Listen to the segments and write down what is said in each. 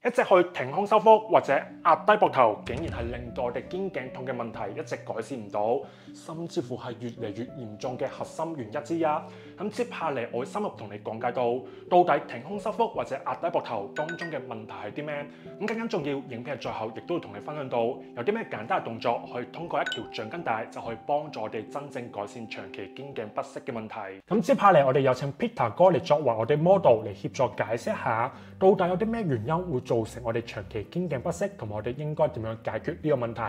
一直去挺胸收腹或者壓低膊頭，竟然係令到我哋肩頸痛嘅問題一直改善唔到，甚至乎係越嚟越嚴重嘅核心原因之一。咁接下嚟我會深入同你講解到底挺胸收腹或者壓低膊頭當中嘅問題係啲咩？咁更加重要，影片嘅最後亦都會同你分享到有啲咩簡單嘅動作可以通過一條橡筋帶就可以幫助我哋真正改善長期肩頸不適嘅問題。咁接下嚟我哋有請 Peter 哥嚟作為我哋 model 嚟協助解釋一下，到底有啲咩原因會造成我哋長期肩頸不適，同埋我哋應該點樣解決呢個問題。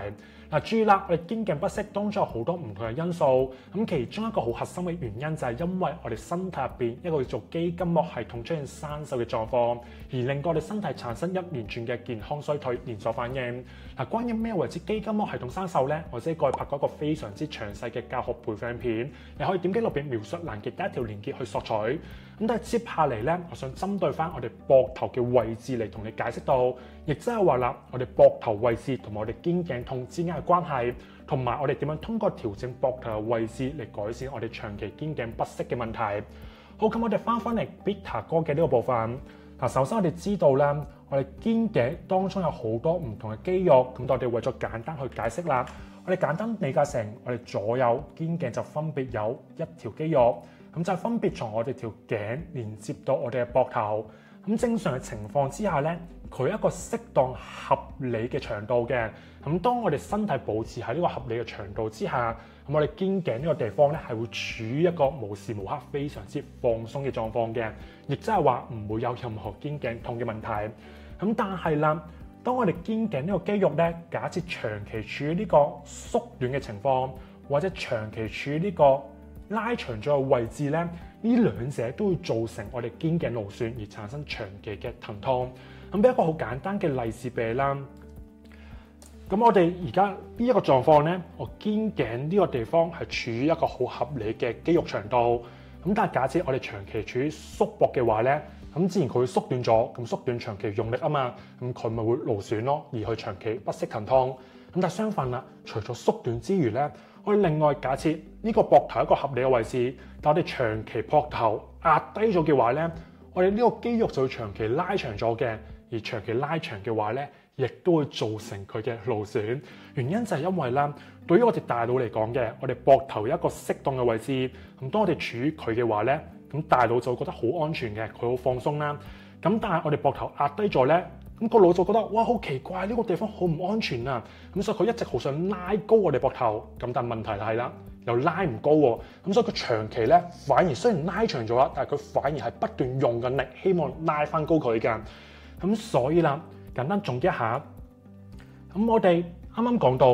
嗱，注意啦，我哋肩頸不適當中有好多唔同嘅因素，咁其中一個好核心嘅原因就係因為我哋身體入邊一個叫做肌筋膜系統出現生鏽嘅狀況，而令到我哋身體產生一連串嘅健康衰退連鎖反應。嗱，關於咩為之肌筋膜系統生鏽呢？我自己過去拍過一個非常之詳細嘅教學培訓片，你可以點擊落邊描述欄嘅第一條連結去索取。咁但係接下嚟咧，我想針對翻我哋膊頭嘅位置嚟同你解釋到，亦即係話啦，我哋膊頭位置同埋我哋肩頸痛之間嘅關係，同埋我哋點樣通過調整膊頭嘅位置嚟改善我哋長期肩頸不適嘅問題。好，咁我哋翻嚟 Peter 哥嘅呢個部分。嗱，首先我哋知道啦，我哋肩頸當中有好多唔同嘅肌肉，咁我哋為咗簡單去解釋啦，我哋簡單理解成我哋左右肩頸就分別有一條肌肉，咁就分別從我哋條頸連接到我哋嘅膊頭。咁正常嘅情況之下咧，佢一個適當合理嘅長度嘅。咁當我哋身體保持喺呢個合理嘅長度之下，咁我哋肩頸呢個地方咧係會處於一個無時無刻非常之放鬆嘅狀況嘅，亦即係話唔會有任何肩頸痛嘅問題。咁但係啦，當我哋肩頸呢個肌肉咧，假設長期處於呢個縮短嘅情況，或者長期處於呢個拉長咗嘅位置咧，呢兩者都會造成我哋肩頸勞損而產生長期嘅疼痛。咁俾一個好簡單嘅例子俾你啦。咁我哋而家呢一個狀況咧，我肩頸呢個地方係處於一個好合理嘅肌肉長度。咁但係假設我哋長期處於縮膊嘅話咧，咁自然佢會縮短咗。咁縮短長期用力啊嘛，咁佢咪會勞損咯，而去長期不適疼痛。咁但係相反啦，除咗縮短之餘咧，我哋另外假設呢個膊頭一個合理嘅位置，但我哋長期膊頭壓低咗嘅話咧，我哋呢個肌肉就會長期拉長咗嘅，而長期拉長嘅話咧，亦都會造成佢嘅勞損。原因就係因為啦，對於我哋大腦嚟講嘅，我哋膊頭有一個適當嘅位置，咁當我哋處於佢嘅話咧，咁大腦就會覺得好安全嘅，佢好放鬆啦。咁但係我哋膊頭壓低咗咧，咁個腦就覺得哇，好奇怪，呢個地方好唔安全啊！咁所以佢一直好想拉高我哋膊頭，咁但係問題係啦，又拉唔高喎。咁所以佢長期咧，反而雖然拉長咗啦，但係佢反而係不斷用緊力，希望拉翻高佢㗎。咁所以啦，簡單總結一下，咁我哋啱啱講到，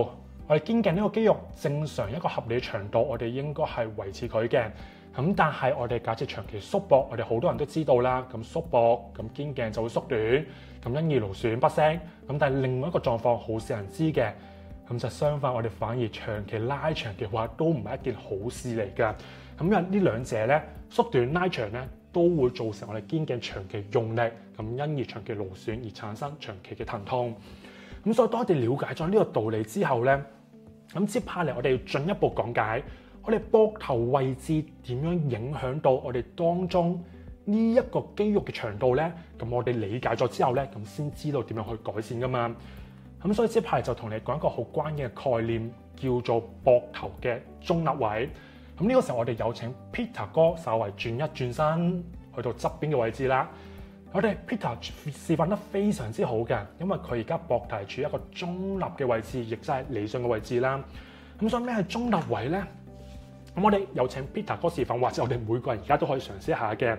我哋肩頸呢個肌肉正常一個合理嘅長度，我哋應該係維持佢嘅。咁但係我哋假設長期縮膊，我哋好多人都知道啦。咁縮膊，咁肩頸就會縮短，咁因而勞損不適。咁但係另外一個狀況好少人知嘅，咁就相反，我哋反而長期拉長嘅話，都唔係一件好事嚟㗎。咁因為呢兩者咧，縮短拉長咧，都會造成我哋肩頸長期用力，咁因而長期勞損而產生長期嘅疼痛。咁所以當我哋了解咗呢個道理之後咧，咁接下嚟我哋要進一步講解我哋膊頭位置點樣影響到我哋當中呢一個肌肉嘅長度咧。咁我哋理解咗之後咧，咁先知道點樣去改善㗎嘛。咁所以接下嚟就同你講一個好關鍵嘅概念，叫做膊頭嘅中立位。咁呢個時候我哋有請 Peter 哥稍為轉一轉身去到側邊嘅位置啦。我哋 Peter 示範得非常之好嘅，因為佢而家膊頭係處於一個中立嘅位置，亦即係理想嘅位置啦。咁所以咩係中立位咧？咁我哋有請 Peter 哥示範，或者我哋每個人而家都可以嘗試一下嘅。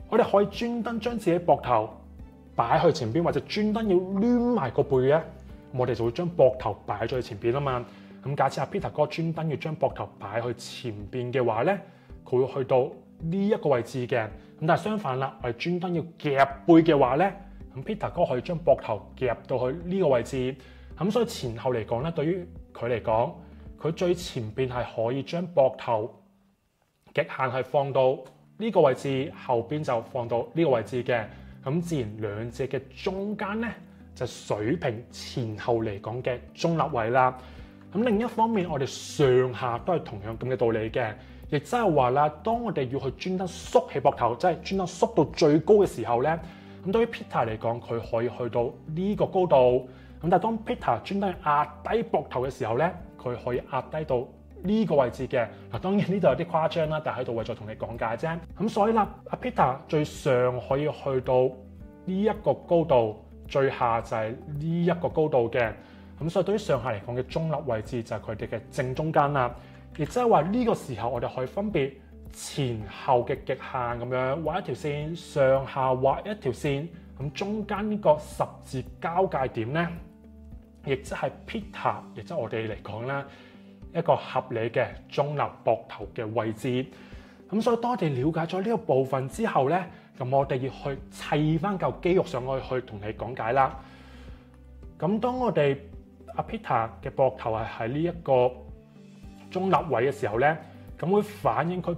我哋可以專登將自己膊頭擺去前邊，或者專登要攣埋個背嘅，我哋就會將膊頭擺咗去前邊啊嘛。咁假設阿 Peter 哥專登要將膊頭擺去前邊嘅話咧，佢會去到呢一個位置嘅。咁但係相反啦，我哋專登要夾背嘅話咧，咁 Peter 哥可以將膊頭夾到去呢個位置。咁所以前後嚟講咧，對於佢嚟講，佢最前邊係可以將膊頭極限係放到呢個位置，後邊就放到呢個位置嘅。咁自然兩者嘅中間咧，就水平前後嚟講嘅中立位啦。咁另一方面，我哋上下都係同樣咁嘅道理嘅，亦即係話啦，當我哋要去專登縮起膊頭，即係專登縮到最高嘅時候咧，咁對於 Peter 嚟講，佢可以去到呢個高度。咁但係當 Peter 專登壓低膊頭嘅時候咧，佢可以壓低到呢個位置嘅。嗱，當然呢度有啲誇張啦，但係喺度為咗同你講解啫。咁所以啦，阿 Peter 最上可以去到呢一個高度，最下就係呢一個高度嘅。咁所以對於上下嚟講嘅中立位置就係佢哋嘅正中間啦。亦即係話呢個時候我哋可以分別前後嘅極限咁樣畫一條線，上下畫一條線。咁中間呢個十字交界點咧，亦即係 Peter， 亦即係我哋嚟講啦，一個合理嘅中立膊頭嘅位置。咁所以當我哋了解咗呢個部分之後咧，咁我哋要去砌翻嚿肌肉上去同你講解啦。咁當我哋阿 Peter 嘅膊頭係喺呢一個中立位嘅時候咧，咁會反映佢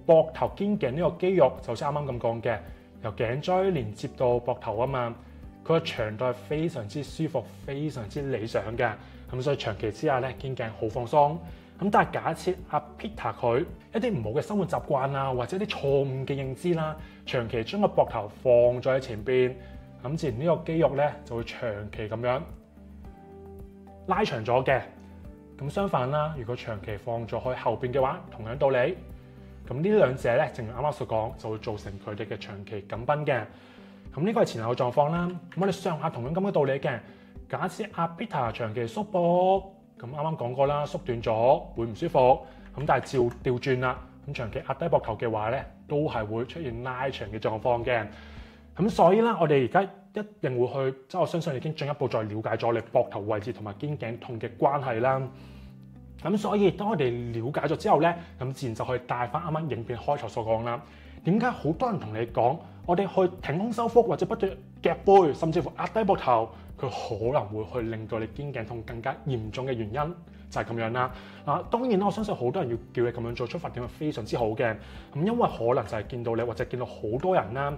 膊頭肩頸呢個肌肉，就好似啱啱咁講嘅，由頸椎連接到膊頭啊嘛，佢嘅長度係非常之舒服、非常之理想嘅。咁所以長期之下咧，肩頸好放鬆。咁但係假設阿 Peter 佢一啲唔好嘅生活習慣啊，或者啲錯誤嘅認知啦，長期將個膊頭放咗喺前邊，咁自然呢個肌肉咧就會長期咁樣拉長咗嘅。咁相反啦，如果長期放咗去後邊嘅話，同樣道理。咁呢兩者咧，正如啱啱所講，就會造成佢哋嘅長期緊繃嘅。咁呢個係前後嘅狀況啦。咁我哋上下同樣咁嘅道理嘅。假設阿 Peter 長期縮膊，咁啱啱講過啦，縮短咗會唔舒服。咁但係照調轉啦，咁長期壓低膊頭嘅話咧，都係會出現拉長嘅狀況嘅。咁所以咧，我哋而家一定會去，即係我相信已經進一步再了解咗你膊頭位置同埋肩頸痛嘅關係啦。咁所以當我哋了解咗之後咧，咁自然就可以帶翻啱啱影片開頭所講啦。點解好多人同你講，我哋去挺胸收腹或者不斷夾背，甚至乎壓低膊頭，佢可能會去令到你肩頸痛更加嚴重嘅原因就係咁樣啦。當然啦，我相信好多人要叫你咁樣做，出發點係非常之好嘅。咁因為可能就係見到你或者見到好多人啦，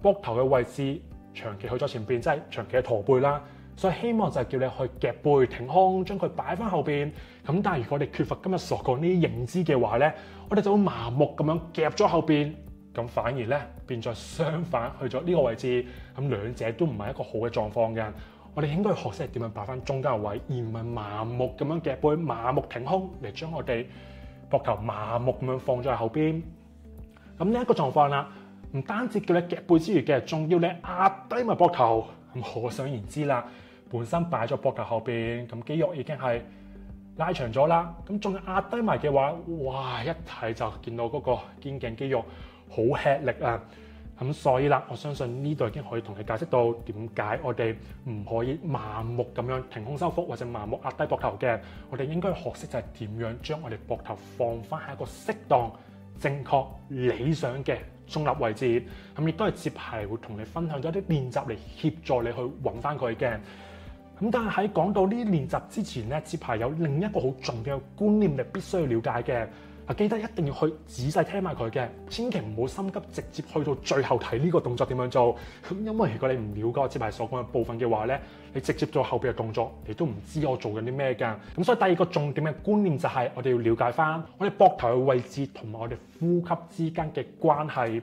膊頭嘅位置長期去咗前邊，即係長期嘅駝背啦。所以希望就係叫你去夾背挺胸，將佢擺翻後邊。咁但係如果你缺乏今日所講呢啲認知嘅話咧，我哋就會麻木咁樣夾咗後邊，咁反而咧變咗相反去咗呢個位置。咁兩者都唔係一個好嘅狀況嘅。我哋應該學識係點樣擺翻中間嘅位，而唔係麻木咁樣夾背、麻木挺胸嚟將我哋膊頭麻木咁樣放咗喺後邊。咁呢一個狀況啦，唔單止叫你夾背之餘嘅，仲要你壓低埋膊頭。咁可想而知啦。本身擺咗膊頭後邊，咁肌肉已經係拉長咗啦。咁仲壓低埋嘅話，哇！一睇就見到嗰個肩頸肌肉好吃力啊。咁所以啦，我相信呢度已經可以同你解釋到點解我哋唔可以盲目咁樣挺胸收腹或者盲目壓低膊頭嘅。我哋應該學識就係點樣將我哋膊頭放翻喺一個適當、正確、理想嘅中立位置。咁亦都係接下嚟會同你分享咗啲練習嚟協助你去揾翻佢嘅。咁但係喺講到呢啲練習之前咧，接下來有另一個好重要嘅觀念你必須要了解嘅。記得一定要去仔細聽埋佢嘅，千祈唔好心急，直接去到最後睇呢個動作點樣做。咁因為如果你唔了解我接下來所講嘅部分嘅話咧，你直接做後邊嘅動作，你都唔知我做緊啲咩㗎。咁所以第二個重點嘅觀念就係我哋要了解翻我哋膊頭嘅位置同埋我哋呼吸之間嘅關係。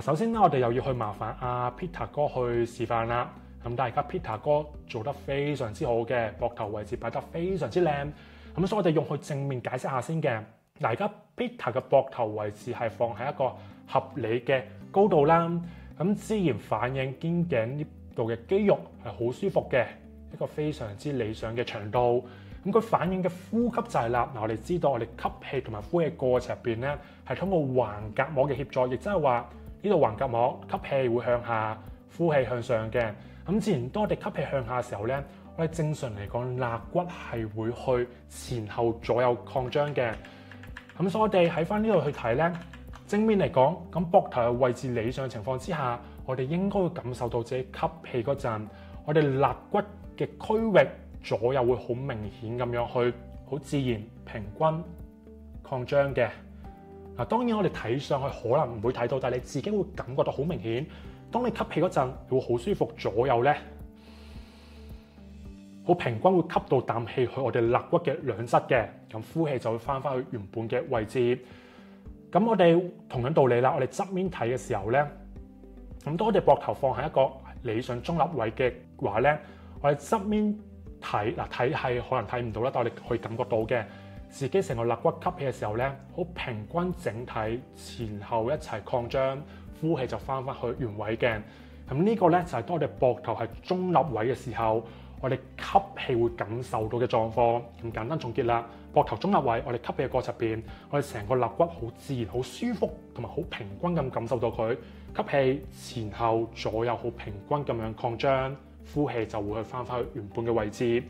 首先咧，我哋又要去麻煩阿 Peter 哥去示範啦。咁但係而家 Peter 哥做得非常之好嘅，膊頭位置擺得非常之靚。咁所以我哋用去正面解釋下先嘅。嗱，而家 Peter 嘅膊頭位置係放喺一個合理嘅高度啦。咁自然反映肩頸呢度嘅肌肉係好舒服嘅，一個非常之理想嘅長度。咁佢反映嘅呼吸就係啦。嗱，我哋知道我哋吸氣同埋呼氣過程入邊咧，係通過橫膈膜嘅協助，亦即係話呢度橫膈膜吸氣會向下，呼氣向上嘅。咁自然當我哋吸氣向下嘅時候咧，我哋正常嚟講肋骨係會去前後左右擴張嘅。咁所以我哋喺翻呢度去睇咧，正面嚟講，咁膊頭嘅位置理想嘅情況之下，我哋應該會感受到自己吸氣嗰陣，我哋肋骨嘅區域左右會好明顯咁樣去好自然平均擴張嘅。嗱，當然我哋睇上去可能唔會睇到，但係你自己會感覺到好明顯。當你吸氣嗰陣，會好舒服，左右咧好平均，會吸到啖氣去我哋肋骨嘅兩側嘅。咁呼氣就會翻返去原本嘅位置。咁我哋同樣道理啦，我哋側面睇嘅時候咧，咁當我哋膊頭放喺一個理想中立位嘅話咧，我哋側面睇係可能睇唔到啦，但我哋可以感覺到嘅，自己成個肋骨吸氣嘅時候咧，好平均整體前後一齊擴張，呼氣就翻去原位嘅。咁呢個咧就係當我哋膊頭係中立位嘅時候，我哋吸氣會感受到嘅狀況。咁簡單總結啦，膊頭中立位，我哋吸氣嘅過程入邊，我哋成個肋骨好自然、好舒服同埋好平均咁感受到佢吸氣前後左右好平均咁樣擴張，呼氣就會去翻去原本嘅位置。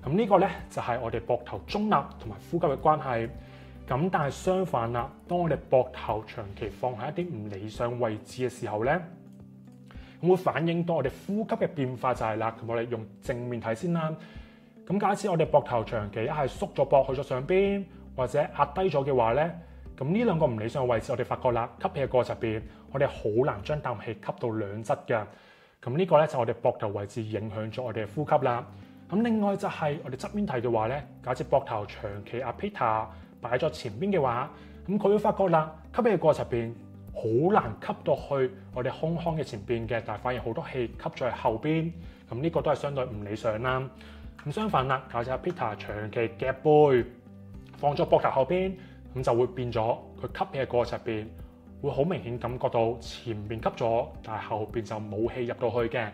咁呢個咧就係我哋膊頭中立同埋呼吸嘅關係。咁但係相反啦，當我哋膊頭長期放喺一啲唔理想位置嘅時候咧，咁會反映到我哋呼吸嘅變化就係啦。咁我哋用正面睇先啦。咁假設我哋膊頭長期一係縮咗膊去咗上邊，或者壓低咗嘅話咧，咁呢兩個唔理想嘅位置，我哋發覺啦，吸氣嘅過程入邊，我哋好難將啖氣吸到兩側嘅。咁呢個咧就我哋膊頭位置影響咗我哋嘅呼吸啦。咁另外就係我哋側邊睇嘅話咧，假設膊頭長期阿 Peter 擺咗前邊嘅話，咁佢會發覺啦，吸氣嘅過程入邊好難吸到去我哋胸腔嘅前邊嘅，但係反而好多氣吸咗喺後邊。咁呢個都係相對唔理想啦。咁相反啦，假設阿 Peter 長期夾背放咗膊頭後邊，咁就會變咗佢吸氣嘅過程入邊會好明顯感覺到前邊吸咗，但係後邊就冇氣入到去嘅。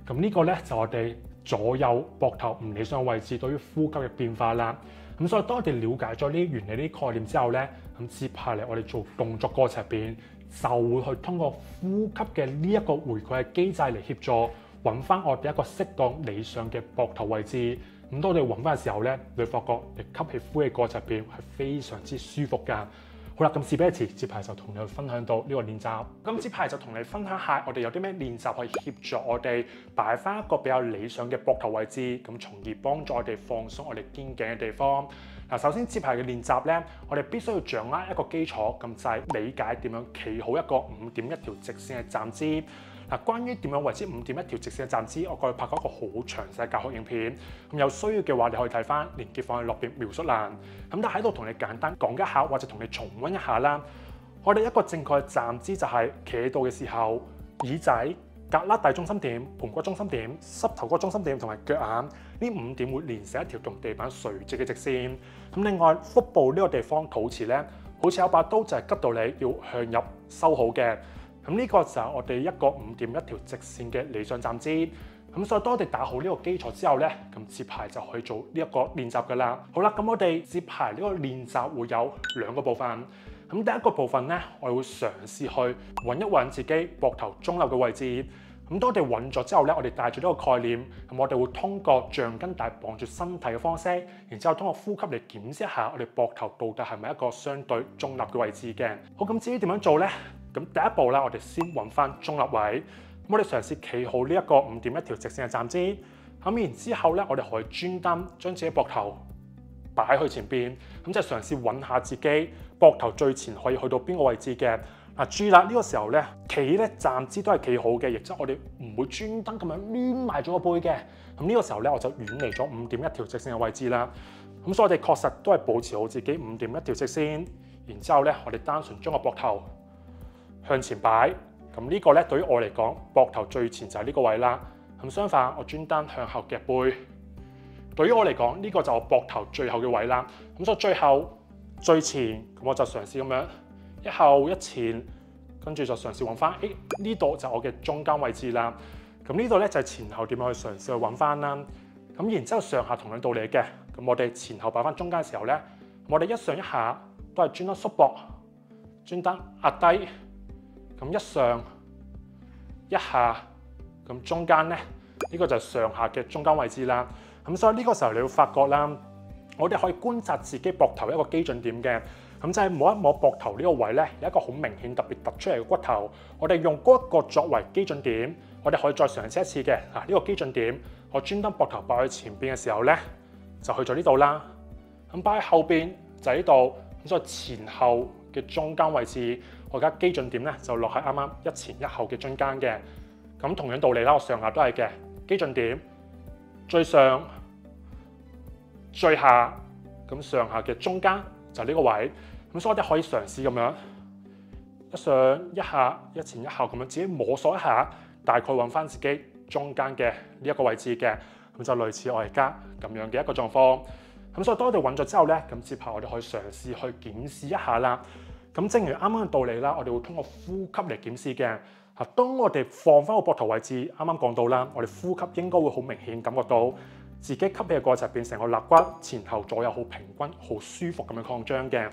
咁呢個咧就我哋左右膊頭唔理想嘅位置對於呼吸嘅變化啦。咁所以當我哋了解咗呢啲原理、呢啲概念之後咧，咁接下嚟我哋做動作過程入邊就會去通過呼吸嘅呢一個回饋嘅機制嚟協助揾翻我哋一個適當理想嘅膊頭位置。咁當我哋揾翻嘅時候咧，你會發覺你吸氣呼氣過程入邊係非常之舒服㗎。好啦，咁事不宜遲，接下來就同你去分享到呢個練習。咁接下來就同你分享下我哋有啲咩練習可以協助我哋擺翻一個比較理想嘅膊頭位置，咁從而幫助我哋放鬆我哋肩頸嘅地方。嗱，首先接下來嘅練習咧，我哋必須要掌握一個基礎，咁就係理解點樣企好一個5點一條直線嘅站姿。嗱，關於點樣為之5點一條直線嘅站姿，我過去拍過一個好詳細嘅教學影片。咁有需要嘅話，你可以睇翻，連結放喺落邊描述欄。咁但喺度同你簡單講一下，或者同你重溫一下啦。我哋一個正確嘅站姿就係企喺度嘅時候，耳仔、胳肋底中心點、盤骨中心點、膝頭哥中心點同埋腳眼呢5點會連成一條同地板垂直嘅直線。咁另外腹部呢個地方肚臍咧，好似有把刀就係吉到你要向入收好嘅。咁呢個就係我哋一個5點一條直線嘅理想站姿。咁所以當我哋打好呢個基礎之後咧，咁接下來就可以做呢一個練習噶啦。好啦，咁我哋接下來呢個練習會有2個部分。咁第一個部分咧，我哋會嘗試去揾一揾自己膊頭中立嘅位置。咁當我哋揾咗之後咧，我哋帶住呢個概念，咁我哋會通過橡筋帶綁住身體嘅方式，然之後通過呼吸嚟檢視一下我哋膊頭到底係咪一個相對中立嘅位置嘅。好，咁至於點樣做咧？咁第一步咧，我哋先揾翻中立位。咁我哋嘗試企好呢一個5點一條直線嘅站姿。咁然之後咧，我哋可以專登將自己膊頭擺去前邊，咁就嘗試揾下自己膊頭最前可以去到邊個位置嘅。嗱，注意啦，呢個時候咧，企咧站姿都係企好嘅，亦即係我哋唔會專登咁樣攣埋咗個背嘅。咁呢個時候咧，我就遠離咗5點一條直線嘅位置啦。咁所以我哋確實都係保持好自己5點一條直線。然之後咧，我哋單純將個膊頭向前擺。咁呢個咧對於我嚟講，膊頭最前就係呢個位啦。咁相反，我專登向後夾背。對於我嚟講，呢個就係我膊頭最後嘅位啦。咁所以最後最前，咁我就嘗試咁樣一後一前，跟住就嘗試揾翻，呢度就係我嘅中間位置啦。咁呢度咧就係前後點樣去嘗試去揾翻啦。咁然之後上下同樣道理嘅，咁我哋前後擺翻中間嘅時候咧，我哋一上一下都係專登縮膊，專登壓低。咁一上一下，咁中間咧，呢個就係上下嘅中間位置啦。咁所以呢個時候你會發覺啦，我哋可以觀察自己膊頭一個基準點嘅。咁就係摸一摸膊頭呢個位咧，有一個好明顯特別突出嚟嘅骨頭。我哋用嗰一個作為基準點，我哋可以再嘗試一次嘅。呢個基準點，我專登膊頭擺喺前邊嘅時候咧，就去咗呢度啦。咁擺喺後邊就喺呢度。咁所以前後嘅中間位置，我而家基準點咧就落喺啱啱一前一後嘅中間嘅。咁同樣道理啦，我上下都係嘅。基準點最上最下，咁上下嘅中間就係呢個位。咁所以我哋可以嘗試咁樣一上一下、一前一後咁樣，自己摸索一下，大概揾翻自己中間嘅呢一個位置嘅，咁就類似我而家咁樣嘅一個狀況。咁所以當我哋揾咗之後咧，咁接下來我哋可以嘗試去檢視一下啦。咁正如啱啱嘅道理啦，我哋會通過呼吸嚟檢視嘅。當我哋放翻個膊頭位置，啱啱講到啦，我哋呼吸應該會好明顯感覺到自己吸氣嘅過程變成個肋骨前後左右好平均、好舒服咁樣擴張嘅。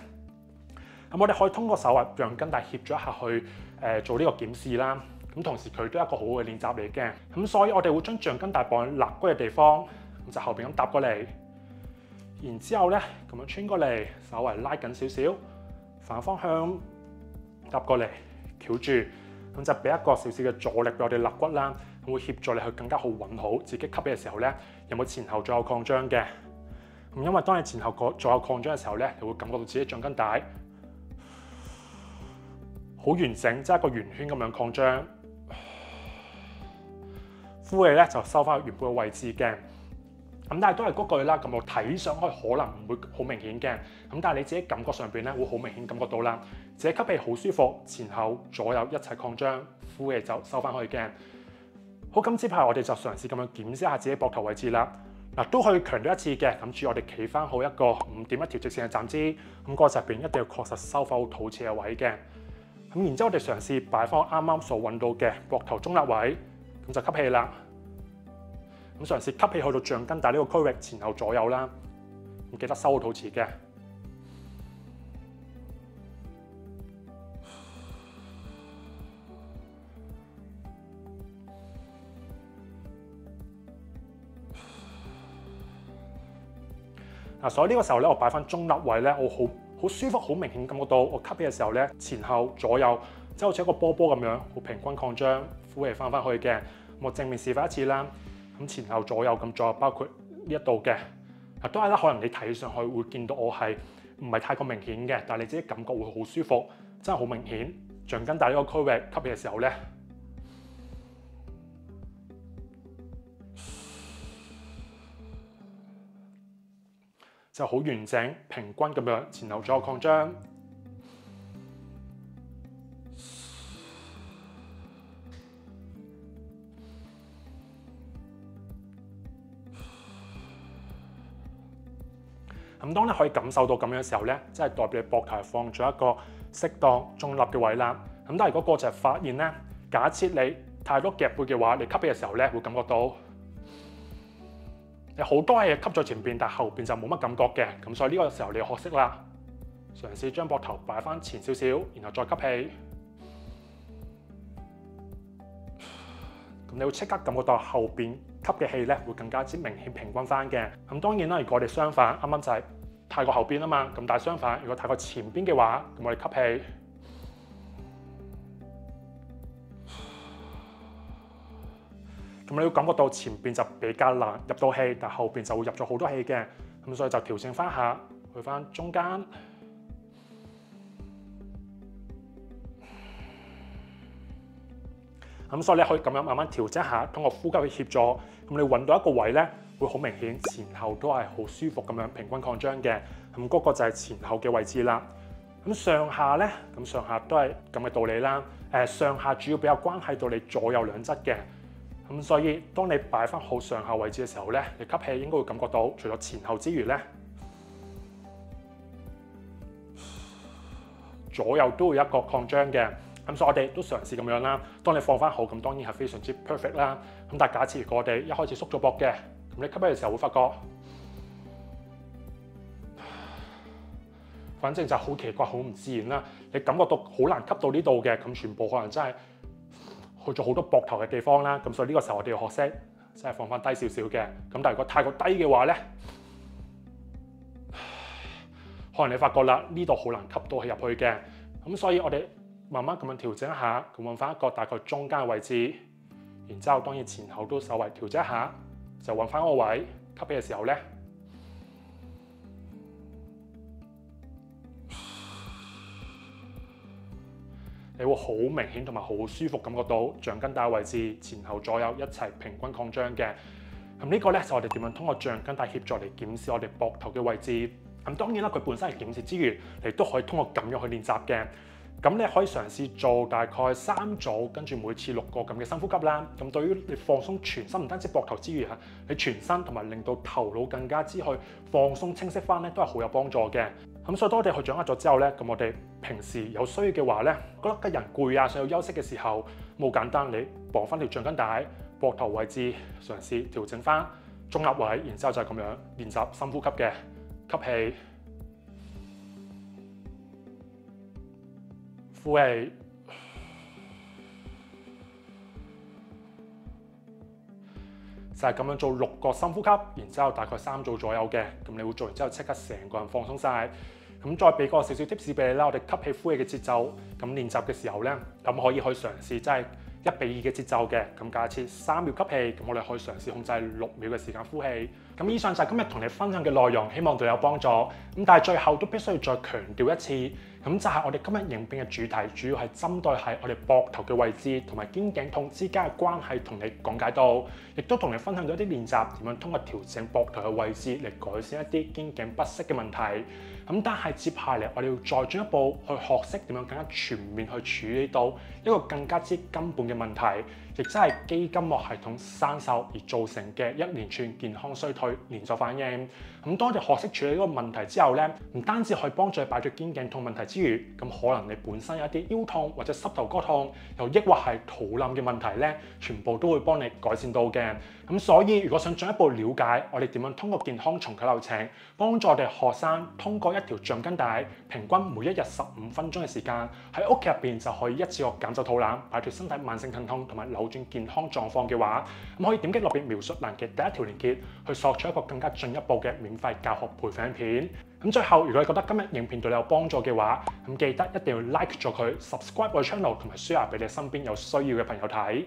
咁我哋可以通過手腕橡筋帶協助一下去做呢個檢視啦。咁同時佢都係一個好嘅練習嚟嘅。咁所以我哋會將橡筋帶綁喺肋骨嘅地方，咁就後邊咁搭過嚟，然之後咧咁樣穿過嚟，稍微拉緊少少，反方向搭過嚟，翹住。咁就俾一個少少嘅阻力俾我哋肋骨啦，會協助你去更加好穩好自己吸氣嘅時候咧，有冇前後左右擴張嘅。咁因為當你前後左右擴張嘅時候咧，你會感覺到自己橡筋帶好完整，即係一個圓圈咁樣擴張。呼氣咧就收翻去原本嘅位置嘅。咁但係都係嗰句啦，咁我睇上去可能唔會好明顯嘅，咁但係你自己感覺上邊咧會好明顯感覺到啦，自己吸氣好舒服，前後左右一齊擴張，呼氣就收翻去嘅。好，咁接下來我哋就嘗試咁樣檢視一下自己膊頭位置啦。嗱，都可以強調一次嘅，咁注意我哋企翻好一個5點一條直線嘅站姿，咁個側邊一定要確實收翻好肚臍嘅位嘅。咁然之後我哋嘗試擺翻啱啱所揾到嘅膊頭中立位，咁就吸氣啦。咁嘗試吸氣去到橡筋帶呢個區域前後左右啦，咁記得收好肚臍嘅。所以呢個時候咧，我擺翻中立位咧，我好舒服，好明顯感覺到我吸氣嘅時候咧，前後左右即係好似一個波波咁樣，好平均擴張，呼氣翻去嘅。我正面示範一次啦。咁前後左右咁左右，包括呢一度嘅，都係啦。可能你睇上去會見到我係唔係太過明顯嘅，但係你自己感覺會好舒服，真係好明顯。橡筋帶呢個區域吸氣嘅時候咧，就好完整、平均咁樣前後左右擴張。咁當你可以感受到咁樣嘅時候咧，即係代表你膊頭係放咗一個適當中立嘅位啦。咁但係如果個就係發現咧，假設你太多夾背嘅話，你吸氣嘅時候咧會感覺到有好多嘢吸咗前邊，但係後邊就冇乜感覺嘅。咁所以呢個時候你要學識啦，嘗試將膊頭擺翻前少少，然後再吸氣。咁你會即刻感覺到後邊吸嘅氣咧會更加之明顯平均翻嘅。咁當然啦，如果我哋相反，啱啱就係太過後邊啊嘛。咁但係相反，如果太過前邊嘅話，咁我哋吸氣，咁你會感覺到前邊就比較難入到氣，但係後邊就會入咗好多氣嘅。咁所以就調整翻下，去翻中間。咁所以你可以咁樣慢慢調整下，通過呼吸去協助，咁你揾到一個位咧，會好明顯前後都係好舒服咁樣平均擴張嘅。咁嗰個就係前後嘅位置啦。咁上下咧，咁上下都係咁嘅道理啦。上下主要比較關係到你左右兩側嘅。咁所以當你擺翻好上下位置嘅時候咧，你吸氣應該會感覺到，除咗前後之餘咧，左右都會有一個擴張嘅。咁所以我哋都嘗試咁樣啦。當你放翻好，咁當然係非常之 perfect 啦。咁但係假設如果我哋一開始縮咗膊嘅，咁你吸氣嘅時候會發覺，反正就好奇怪、好唔自然啦。你感覺到好難吸到呢度嘅，咁全部可能真係去咗好多膊頭嘅地方啦。咁所以呢個時候我哋要學識，即係放翻低少少嘅。咁但係如果太過低嘅話咧，可能你發覺啦，呢度好難吸到氣入去嘅。咁所以我哋慢慢咁樣調整一下，咁揾翻一個大概中間嘅位置，然之後當然前後都稍微調整一下，就揾翻個位。吸氣嘅時候咧，你會好明顯同埋好舒服感覺到橡筋帶位置前後左右一齊平均擴張嘅。咁呢個咧就我哋點樣通過橡筋帶協助嚟檢視我哋膊頭嘅位置。咁當然啦，佢本身係檢視之餘，你都可以通過咁樣去練習嘅。咁你可以嘗試做大概3組，跟住每次6個咁嘅深呼吸啦。咁對於你放鬆全身，唔單止膊頭之餘嚇，你全身同埋令到頭腦更加之去放鬆清晰翻咧，都係好有幫助嘅。咁所以當我哋去掌握咗之後咧，咁我哋平時有需要嘅話咧，覺得個人攰啊，想要休息嘅時候，好簡單，你綁翻條橡筋帶，膊頭位置嘗試調整翻中立位，然之後就係咁樣練習深呼吸嘅，吸氣。呼氣，就係咁樣做6個深呼吸，然之後大概3組左右嘅，咁你會做完之後即刻成個人放鬆晒。咁再俾個少少 tips 俾你啦，我哋吸氣呼氣嘅節奏，咁練習嘅時候咧，咁可以去嘗試即係1比2嘅節奏嘅。咁假設3秒吸氣，咁我哋可以嘗試控制6秒嘅時間呼氣。咁以上就係今日同你分享嘅內容，希望對你有幫助。咁但係最後都必須要再強調一次，咁就係我哋今日影片嘅主題，主要係針對喺我哋膊頭嘅位置同埋肩頸痛之間嘅關係，同你講解到，亦都同你分享咗一啲練習，點樣通過調整膊頭嘅位置嚟改善一啲肩頸不適嘅問題。咁但係接下嚟我哋要再進一步去學識點樣更加全面去處理到一個更加之根本嘅問題，亦即係肌筋膜系統生鏽而造成嘅一連串健康衰退連鎖反應。咁當我哋學識處理呢個問題之後咧，唔單止可以幫助你擺脫肩頸痛問題之餘，咁可能你本身有一啲腰痛或者膝頭哥痛，又抑或係肚腩嘅問題咧，全部都會幫你改善到嘅。咁所以如果想進一步了解我哋點樣通過健康重啟流程，幫助我哋學生通過一條橡筋帶，平均每一日15分鐘嘅時間喺屋企入邊就可以一次過減走肚腩，擺脫身體慢性疼痛同埋扭轉健康狀況嘅話，咁可以點擊落邊描述欄嘅第一條連結，去索取一個更加進一步嘅免費教學培訓片。咁最後，如果你覺得今日影片對你有幫助嘅話，咁記得一定要 like 咗佢 ，subscribe 我 channel 同埋 share 俾你身邊有需要嘅朋友睇。